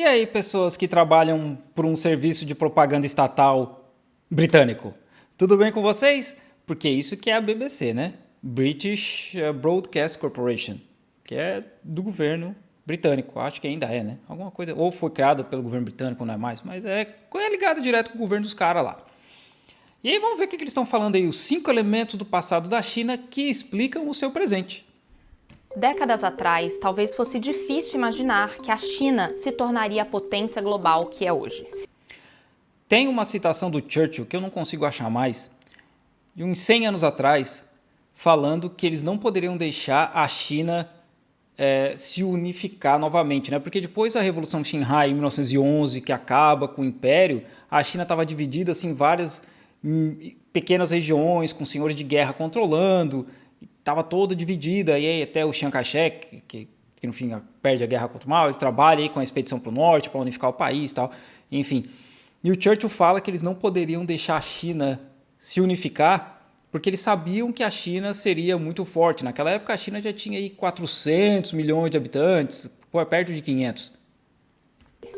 E aí, pessoas que trabalham por um serviço de propaganda estatal britânico, tudo bem com vocês? Porque isso que é a BBC, né? British Broadcast Corporation, que é do governo britânico, acho que ainda é, né? Alguma coisa, ou foi criada pelo governo britânico, não é mais, mas é ligado direto com o governo dos caras lá. E aí vamos ver o que eles estão falando aí, os 5 elementos do passado da China que explicam o seu presente. Décadas atrás, talvez fosse difícil imaginar que a China se tornaria a potência global que é hoje. Tem uma citação do Churchill, que eu não consigo achar mais, de uns 100 anos atrás, falando que eles não poderiam deixar a China se unificar novamente, né? Porque depois da Revolução Xinhai, em 1911, que acaba com o Império, a China estava dividida assim, em várias pequenas regiões, com senhores de guerra controlando, estava toda dividida, e aí até o Chiang Kai-shek, que no fim perde a guerra contra o Mao, eles trabalham aí com a expedição para o norte, para unificar o país e tal, enfim. E o Churchill fala que eles não poderiam deixar a China se unificar, porque eles sabiam que a China seria muito forte. Naquela época a China já tinha aí 400 milhões de habitantes, perto de 500.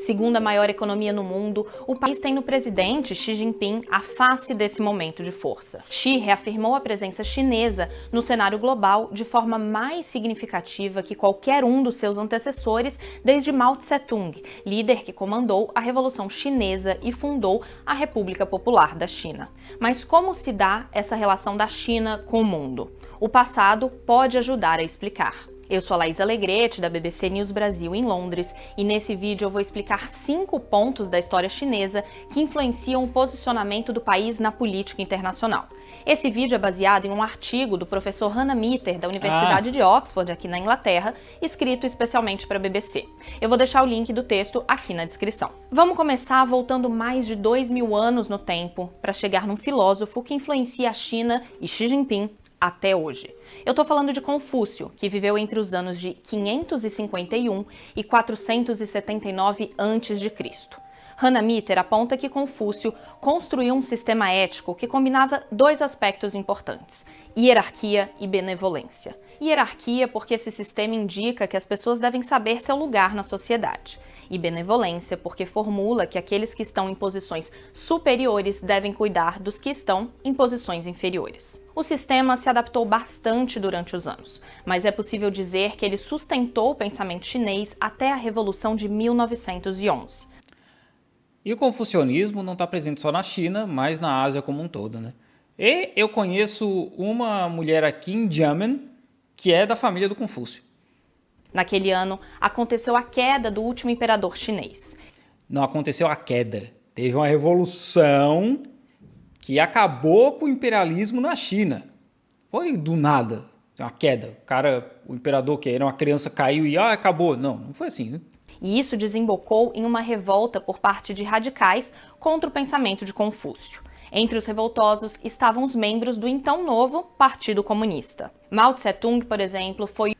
Segunda maior economia no mundo, o país tem no presidente Xi Jinping a face desse momento de força. Xi reafirmou a presença chinesa no cenário global de forma mais significativa que qualquer um dos seus antecessores desde Mao Tse-tung, líder que comandou a Revolução Chinesa e fundou a República Popular da China. Mas como se dá essa relação da China com o mundo? O passado pode ajudar a explicar. Eu sou a Laís Alegrete, da BBC News Brasil em Londres, e nesse vídeo eu vou explicar 5 pontos da história chinesa que influenciam o posicionamento do país na política internacional. Esse vídeo é baseado em um artigo do professor Hannah Mitter, da Universidade de Oxford, aqui na Inglaterra, escrito especialmente para a BBC. Eu vou deixar o link do texto aqui na descrição. Vamos começar voltando mais de 2000 anos no tempo, para chegar num filósofo que influencia a China e Xi Jinping até hoje. Eu tô falando de Confúcio, que viveu entre os anos de 551 e 479 a.C. Hannah Mitter aponta que Confúcio construiu um sistema ético que combinava 2 aspectos importantes: hierarquia e benevolência. Hierarquia porque esse sistema indica que as pessoas devem saber seu lugar na sociedade. E benevolência porque formula que aqueles que estão em posições superiores devem cuidar dos que estão em posições inferiores. O sistema se adaptou bastante durante os anos, mas é possível dizer que ele sustentou o pensamento chinês até a Revolução de 1911. E o confucionismo não está presente só na China, mas na Ásia como um todo, né? E eu conheço uma mulher aqui em Xiamen que é da família do Confúcio. Naquele ano, aconteceu a queda do último imperador chinês. Não aconteceu a queda. Teve uma revolução que acabou com o imperialismo na China. Foi do nada, uma queda. O imperador que era uma criança caiu e acabou. Não foi assim, né? E isso desembocou em uma revolta por parte de radicais contra o pensamento de Confúcio. Entre os revoltosos estavam os membros do então novo Partido Comunista. Mao Tse-tung, por exemplo, foi...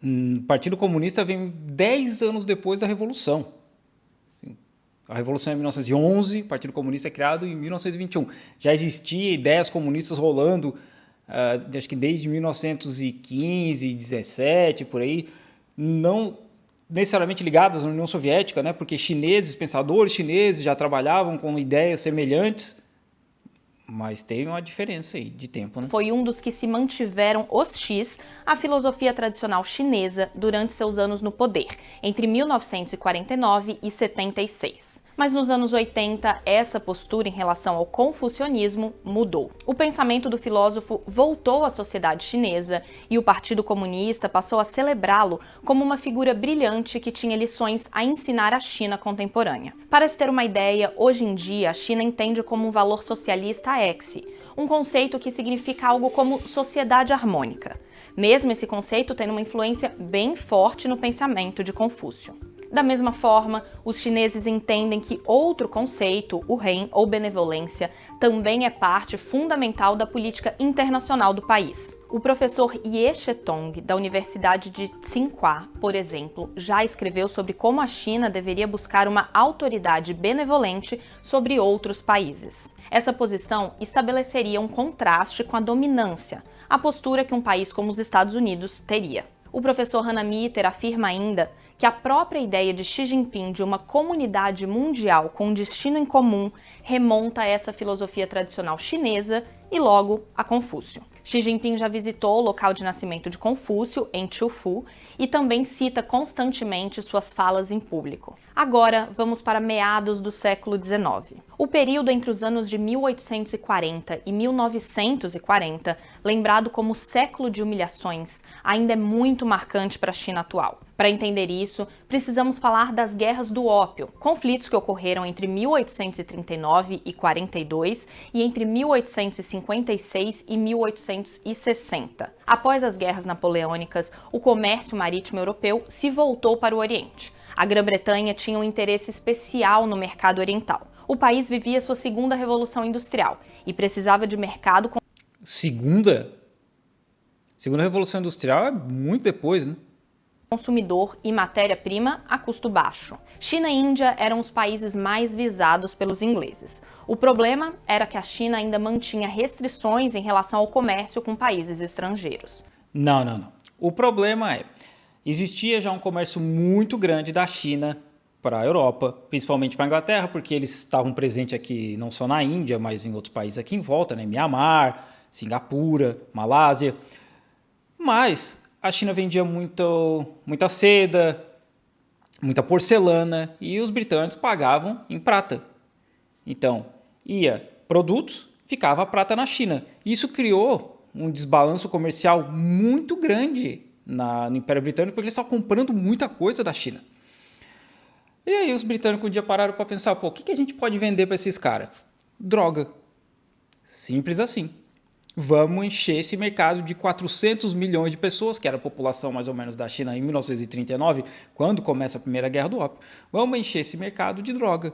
O Partido Comunista vem 10 anos depois da Revolução. A Revolução é em 1911, o Partido Comunista é criado em 1921. Já existia ideias comunistas rolando, acho que desde 1915, 17, por aí, não necessariamente ligadas à União Soviética, né? Porque pensadores chineses já trabalhavam com ideias semelhantes, mas tem uma diferença aí de tempo, né? Foi um dos que se mantiveram hostis à filosofia tradicional chinesa durante seus anos no poder, entre 1949 e 76. Mas nos anos 80, essa postura em relação ao confucionismo mudou. O pensamento do filósofo voltou à sociedade chinesa e o Partido Comunista passou a celebrá-lo como uma figura brilhante que tinha lições a ensinar à China contemporânea. Para se ter uma ideia, hoje em dia a China entende como um valor socialista a Exi, um conceito que significa algo como sociedade harmônica. Mesmo esse conceito tendo uma influência bem forte no pensamento de Confúcio. Da mesma forma, os chineses entendem que outro conceito, o ren ou benevolência, também é parte fundamental da política internacional do país. O professor Ye Shetong, da Universidade de Tsinghua, por exemplo, já escreveu sobre como a China deveria buscar uma autoridade benevolente sobre outros países. Essa posição estabeleceria um contraste com a dominância, a postura que um país como os Estados Unidos teria. O professor Hannah Mitter afirma ainda que a própria ideia de Xi Jinping de uma comunidade mundial com um destino em comum remonta a essa filosofia tradicional chinesa e logo a Confúcio. Xi Jinping já visitou o local de nascimento de Confúcio, em Chufu, e também cita constantemente suas falas em público. Agora, vamos para meados do século XIX. O período entre os anos de 1840 e 1940, lembrado como o século de humilhações, ainda é muito marcante para a China atual. Para entender isso, precisamos falar das guerras do ópio, conflitos que ocorreram entre 1839 e 42 e entre 1856 e 1860. Após as guerras napoleônicas, o comércio marítimo europeu se voltou para o Oriente. A Grã-Bretanha tinha um interesse especial no mercado oriental. O país vivia sua segunda revolução industrial e precisava de mercado com... Segunda revolução industrial é muito depois, né? Consumidor e matéria-prima a custo baixo. China e Índia eram os países mais visados pelos ingleses. O problema era que a China ainda mantinha restrições em relação ao comércio com países estrangeiros. Não. O problema existia já um comércio muito grande da China para a Europa, principalmente para a Inglaterra, porque eles estavam presentes aqui não só na Índia, mas em outros países aqui em volta, né? Mianmar, Singapura, Malásia. Mas a China vendia muita seda, muita porcelana e os britânicos pagavam em prata. Então, ia produtos, ficava a prata na China. Isso criou um desbalanço comercial muito grande no Império Britânico, porque eles estavam comprando muita coisa da China. E aí os britânicos um dia pararam para pensar, o que a gente pode vender para esses caras? Droga. Simples assim. Vamos encher esse mercado de 400 milhões de pessoas, que era a população mais ou menos da China em 1939, quando começa a Primeira Guerra do Ópio. Vamos encher esse mercado de droga.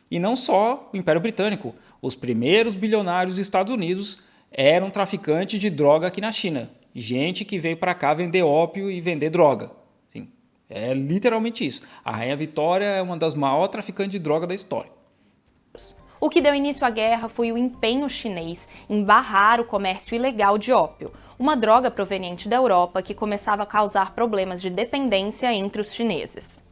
E não só o Império Britânico. Os primeiros bilionários dos Estados Unidos eram traficantes de droga aqui na China. Gente que veio para cá vender ópio e vender droga. Sim, é literalmente isso. A Rainha Vitória é uma das maiores traficantes de droga da história. O que deu início à guerra foi o empenho chinês em barrar o comércio ilegal de ópio, uma droga proveniente da Europa que começava a causar problemas de dependência entre os chineses.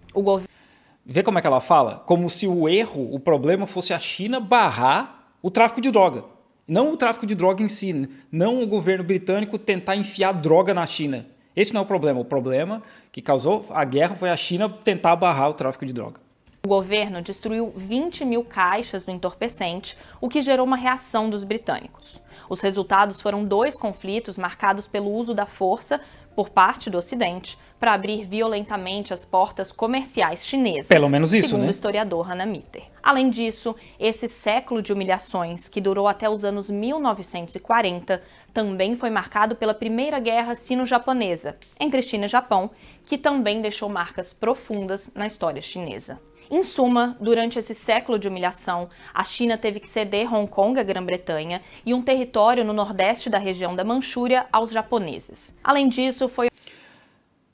Vê como é que ela fala? Como se o problema fosse a China barrar o tráfico de droga. Não o tráfico de droga em si, não o governo britânico tentar enfiar droga na China. Esse não é o problema. O problema que causou a guerra foi a China tentar barrar o tráfico de droga. O governo destruiu 20 mil caixas do entorpecente, o que gerou uma reação dos britânicos. Os resultados foram 2 conflitos marcados pelo uso da força por parte do Ocidente para abrir violentamente as portas comerciais chinesas. Pelo menos isso, segundo né? o historiador Hannah Mitter. Além disso, esse século de humilhações, que durou até os anos 1940, também foi marcado pela Primeira Guerra Sino-Japonesa, entre China e Japão, que também deixou marcas profundas na história chinesa. Em suma, durante esse século de humilhação, a China teve que ceder Hong Kong à Grã-Bretanha e um território no nordeste da região da Manchúria aos japoneses. Além disso,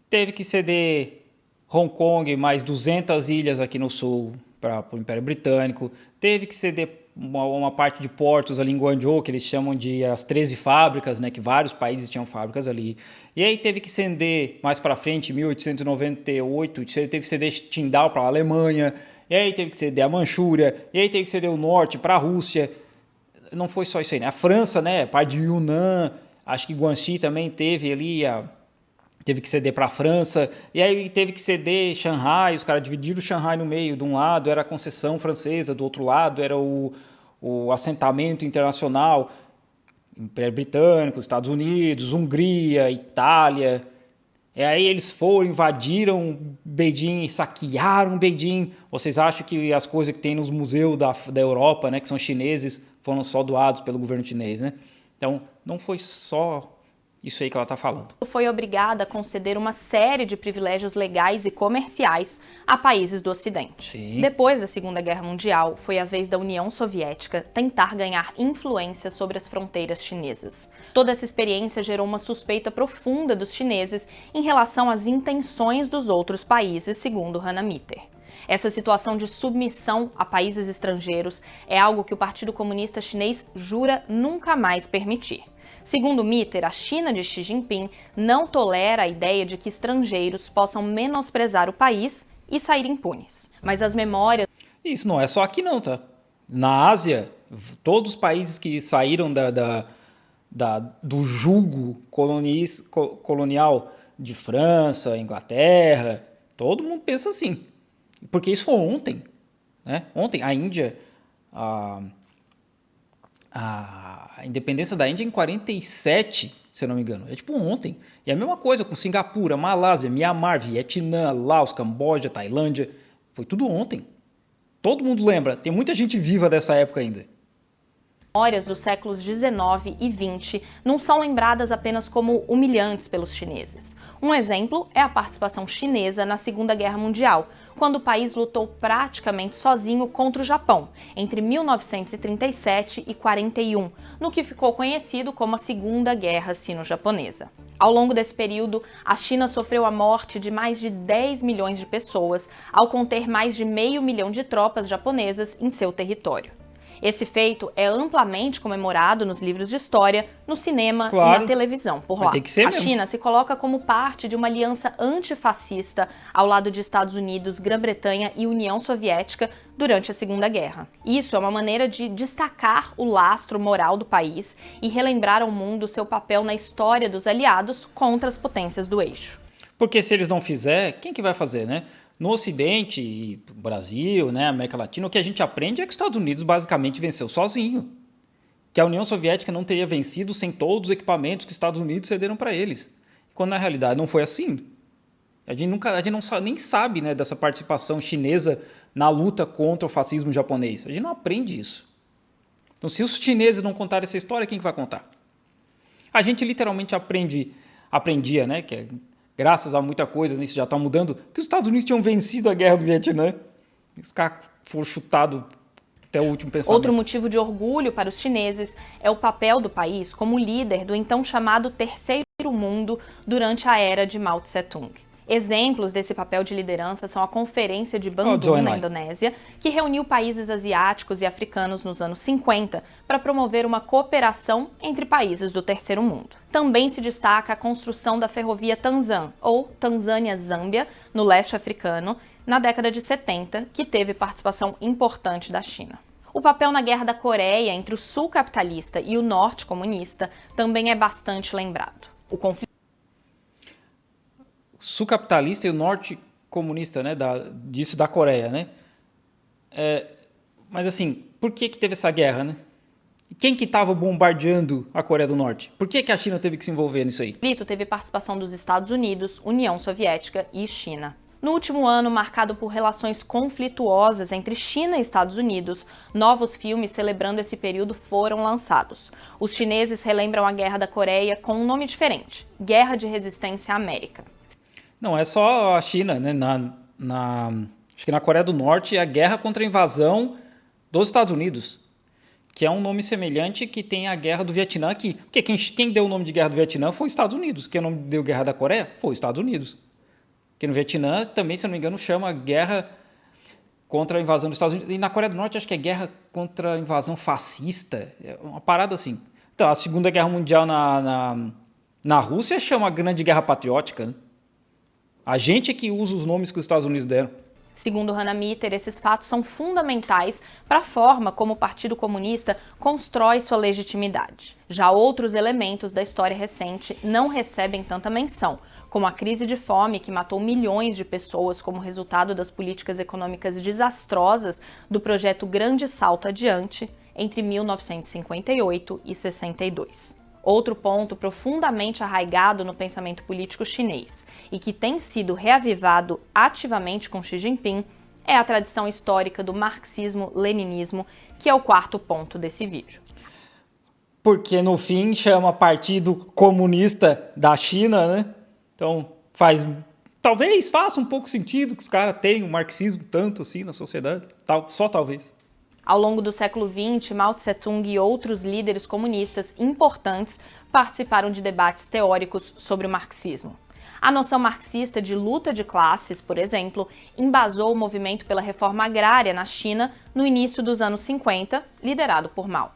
teve que ceder Hong Kong mais 200 ilhas aqui no sul para o Império Britânico. Teve que ceder uma parte de portos ali em Guangzhou, que eles chamam de as 13 fábricas, né, que vários países tinham fábricas ali. E aí teve que ceder mais para frente, em 1898, teve que ceder Qingdao para a Alemanha. E aí teve que ceder a Manchúria. E aí teve que ceder o norte para a Rússia. Não foi só isso aí, né? A França, né, parte de Yunnan, acho que Guangxi também teve ali teve que ceder para a França, e aí teve que ceder Xangai, os caras dividiram Xangai no meio, de um lado era a concessão francesa, do outro lado era o assentamento internacional, Império Britânico, Estados Unidos, Hungria, Itália, e aí eles invadiram Beijing e saquearam Beijing. Vocês acham que as coisas que tem nos museus da Europa, né, que são chineses, foram só doados pelo governo chinês, né? Então, não foi só isso aí que ela está falando. Foi obrigada a conceder uma série de privilégios legais e comerciais a países do Ocidente. Sim. Depois da Segunda Guerra Mundial, foi a vez da União Soviética tentar ganhar influência sobre as fronteiras chinesas. Toda essa experiência gerou uma suspeita profunda dos chineses em relação às intenções dos outros países, segundo Hannah Mitter. Essa situação de submissão a países estrangeiros é algo que o Partido Comunista Chinês jura nunca mais permitir. Segundo Mitter, a China de Xi Jinping não tolera a ideia de que estrangeiros possam menosprezar o país e sair impunes. Mas as memórias... Isso não é só aqui não, tá? Na Ásia, todos os países que saíram do jugo colonial de França, Inglaterra, todo mundo pensa assim. Porque isso foi ontem, né? Ontem, a Índia... A independência da Índia é em 47, se eu não me engano. É tipo ontem. E a mesma coisa com Singapura, Malásia, Mianmar, Vietnã, Laos, Camboja, Tailândia. Foi tudo ontem. Todo mundo lembra. Tem muita gente viva dessa época ainda. Memórias dos séculos 19 e 20 não são lembradas apenas como humilhantes pelos chineses. Um exemplo é a participação chinesa na Segunda Guerra Mundial, quando o país lutou praticamente sozinho contra o Japão, entre 1937 e 41, no que ficou conhecido como a Segunda Guerra Sino-Japonesa. Ao longo desse período, a China sofreu a morte de mais de 10 milhões de pessoas, ao conter mais de 500 mil de tropas japonesas em seu território. Esse feito é amplamente comemorado nos livros de história, no cinema e na televisão por lá. A China se coloca como parte de uma aliança antifascista ao lado de Estados Unidos, Grã-Bretanha e União Soviética durante a Segunda Guerra. Isso é uma maneira de destacar o lastro moral do país e relembrar ao mundo seu papel na história dos aliados contra as potências do eixo. Porque se eles não fizerem, quem que vai fazer, né? No Ocidente, Brasil, né, América Latina, o que a gente aprende é que os Estados Unidos basicamente venceu sozinho. Que a União Soviética não teria vencido sem todos os equipamentos que os Estados Unidos cederam para eles. Quando na realidade não foi assim. A gente nem sabe, né, dessa participação chinesa na luta contra o fascismo japonês. A gente não aprende isso. Então, se os chineses não contarem essa história, quem que vai contar? A gente literalmente aprendia, né, que graças a muita coisa, isso já está mudando, que os Estados Unidos tinham vencido a guerra do Vietnã. Os caras foram chutados até o último pensamento. Outro motivo de orgulho para os chineses é o papel do país como líder do então chamado Terceiro Mundo durante a era de Mao Tse-tung. Exemplos desse papel de liderança são a Conferência de Bandung, na Indonésia, que reuniu países asiáticos e africanos nos anos 50 para promover uma cooperação entre países do Terceiro Mundo. Também se destaca a construção da ferrovia Tanzan, ou Tanzânia-Zâmbia, no leste africano, na década de 70, que teve participação importante da China. O papel na Guerra da Coreia entre o sul capitalista e o norte comunista também é bastante lembrado. O conflito sul capitalista e o norte comunista, né, disso da Coreia, né? Mas assim, por que teve essa guerra, né? Quem que estava bombardeando a Coreia do Norte? Por que a China teve que se envolver nisso aí? O conflito teve participação dos Estados Unidos, União Soviética e China. No último ano, marcado por relações conflituosas entre China e Estados Unidos, novos filmes celebrando esse período foram lançados. Os chineses relembram a Guerra da Coreia com um nome diferente: Guerra de Resistência América. Não é só a China, né? Acho que na Coreia do Norte é a guerra contra a invasão dos Estados Unidos, que é um nome semelhante que tem a Guerra do Vietnã aqui. Porque quem deu o nome de Guerra do Vietnã foi os Estados Unidos. Quem nome deu Guerra da Coreia foi os Estados Unidos. Porque no Vietnã também, se eu não me engano, chama Guerra contra a invasão dos Estados Unidos. E na Coreia do Norte acho que é Guerra contra a invasão fascista. É uma parada assim. Então, a Segunda Guerra Mundial na Rússia chama Grande Guerra Patriótica, né? A gente é que usa os nomes que os Estados Unidos deram. Segundo Hannah Mitter, esses fatos são fundamentais para a forma como o Partido Comunista constrói sua legitimidade. Já outros elementos da história recente não recebem tanta menção, como a crise de fome que matou milhões de pessoas como resultado das políticas econômicas desastrosas do projeto Grande Salto Adiante entre 1958 e 62. Outro ponto profundamente arraigado no pensamento político chinês e que tem sido reavivado ativamente com Xi Jinping é a tradição histórica do marxismo-leninismo, que é o quarto ponto desse vídeo. Porque no fim chama Partido Comunista da China, né? Então talvez faça um pouco sentido que os caras tenham o marxismo tanto assim na sociedade, só talvez. Ao longo do século XX, Mao Tse-tung e outros líderes comunistas importantes participaram de debates teóricos sobre o marxismo. A noção marxista de luta de classes, por exemplo, embasou o movimento pela reforma agrária na China no início dos anos 50, liderado por Mao.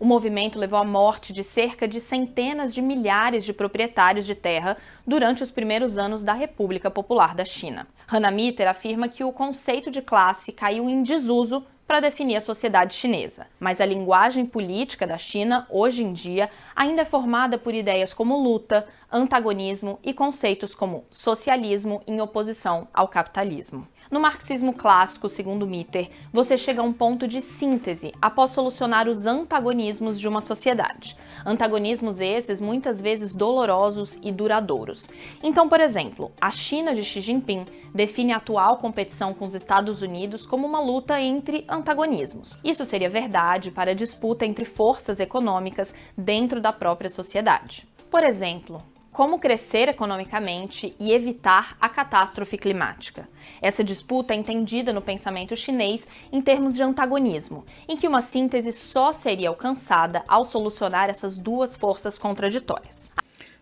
O movimento levou à morte de cerca de centenas de milhares de proprietários de terra durante os primeiros anos da República Popular da China. Hannah Mitter afirma que o conceito de classe caiu em desuso para definir a sociedade chinesa. Mas a linguagem política da China, hoje em dia, ainda é formada por ideias como luta, antagonismo e conceitos como socialismo em oposição ao capitalismo. No marxismo clássico, segundo Mitter, você chega a um ponto de síntese após solucionar os antagonismos de uma sociedade. Antagonismos esses muitas vezes dolorosos e duradouros. Então, por exemplo, a China de Xi Jinping define a atual competição com os Estados Unidos como uma luta entre antagonismos. Isso seria verdade para a disputa entre forças econômicas dentro da própria sociedade. Por exemplo, como crescer economicamente e evitar a catástrofe climática. Essa disputa é entendida no pensamento chinês em termos de antagonismo, em que uma síntese só seria alcançada ao solucionar essas duas forças contraditórias.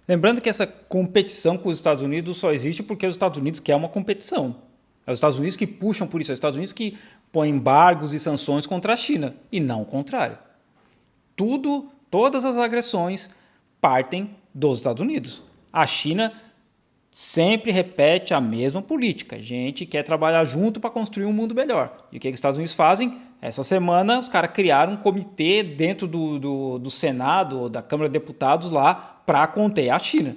Lembrando que essa competição com os Estados Unidos só existe porque os Estados Unidos querem uma competição. É os Estados Unidos que puxam por isso, é os Estados Unidos que põem embargos e sanções contra a China, e não o contrário. Todas as agressões partem dos Estados Unidos. A China sempre repete a mesma política. A gente quer trabalhar junto para construir um mundo melhor. E o que os Estados Unidos fazem? Essa semana os caras criaram um comitê dentro do Senado ou da Câmara de Deputados lá para conter a China.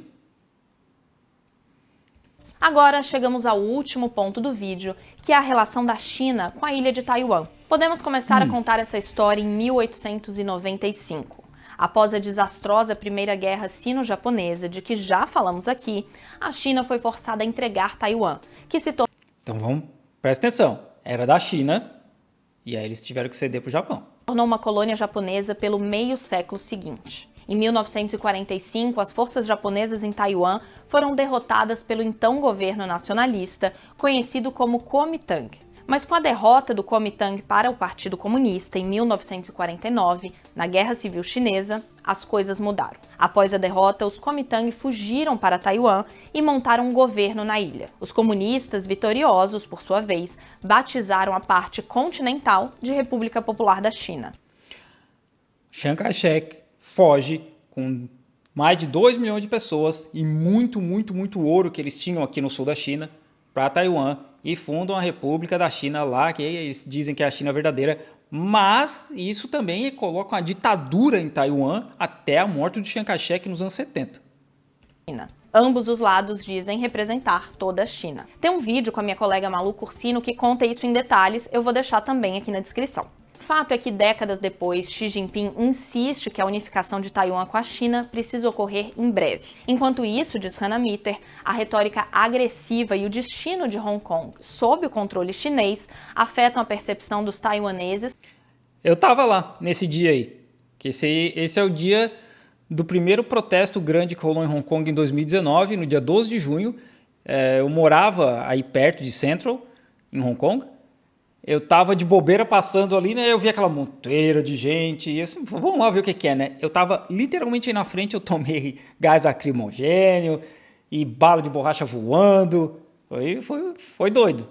Agora chegamos ao último ponto do vídeo, que é a relação da China com a ilha de Taiwan. Podemos começar a contar essa história em 1895. Após a desastrosa Primeira Guerra Sino-Japonesa, de que já falamos aqui, a China foi forçada a entregar Taiwan, que se tornou... Então presta atenção, era da China e aí eles tiveram que ceder para o Japão. Tornou uma colônia japonesa pelo meio século seguinte. Em 1945, as forças japonesas em Taiwan foram derrotadas pelo então governo nacionalista, conhecido como Kuomintang. Mas com a derrota do Kuomintang para o Partido Comunista em 1949, na Guerra Civil Chinesa, as coisas mudaram. Após a derrota, os Kuomintang fugiram para Taiwan e montaram um governo na ilha. Os comunistas, vitoriosos, por sua vez, batizaram a parte continental de República Popular da China. Chiang Kai-shek foge com mais de 2 milhões de pessoas e muito ouro que eles tinham aqui no sul da China para Taiwan e fundam a República da China lá, que eles dizem que é a China verdadeira, mas isso também coloca uma ditadura em Taiwan até a morte de Chiang Kai-shek nos anos 70. Ambos os lados dizem representar toda a China. Tem um vídeo com a minha colega Malu Cursino que conta isso em detalhes, eu vou deixar também aqui na descrição. Fato é que décadas depois, Xi Jinping insiste que a unificação de Taiwan com a China precisa ocorrer em breve. Enquanto isso, diz Hannah Mitter, a retórica agressiva e o destino de Hong Kong sob o controle chinês afetam a percepção dos taiwaneses. Eu estava lá nesse dia aí, que esse é o dia do primeiro protesto grande que rolou em Hong Kong em 2019, no dia 12 de junho. Eu morava aí perto de Central, em Hong Kong. Eu tava de bobeira passando ali, né? Eu vi aquela monteira de gente e assim, vamos lá ver o que é, né? Eu tava literalmente aí na frente, eu tomei gás lacrimogênio e bala de borracha voando. Foi doido.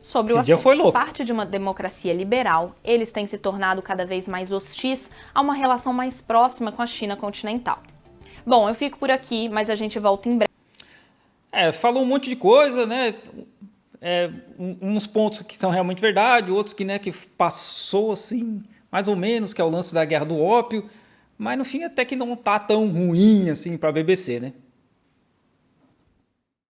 Sobre Esse dia foi louco. Parte de uma democracia liberal, eles têm se tornado cada vez mais hostis a uma relação mais próxima com a China continental. Bom, eu fico por aqui, mas a gente volta em breve. Falou um monte de coisa, né? Uns pontos que são realmente verdade, outros que, né, que passou assim, mais ou menos, que é o lance da guerra do ópio, mas no fim até que não tá tão ruim assim para a BBC, né?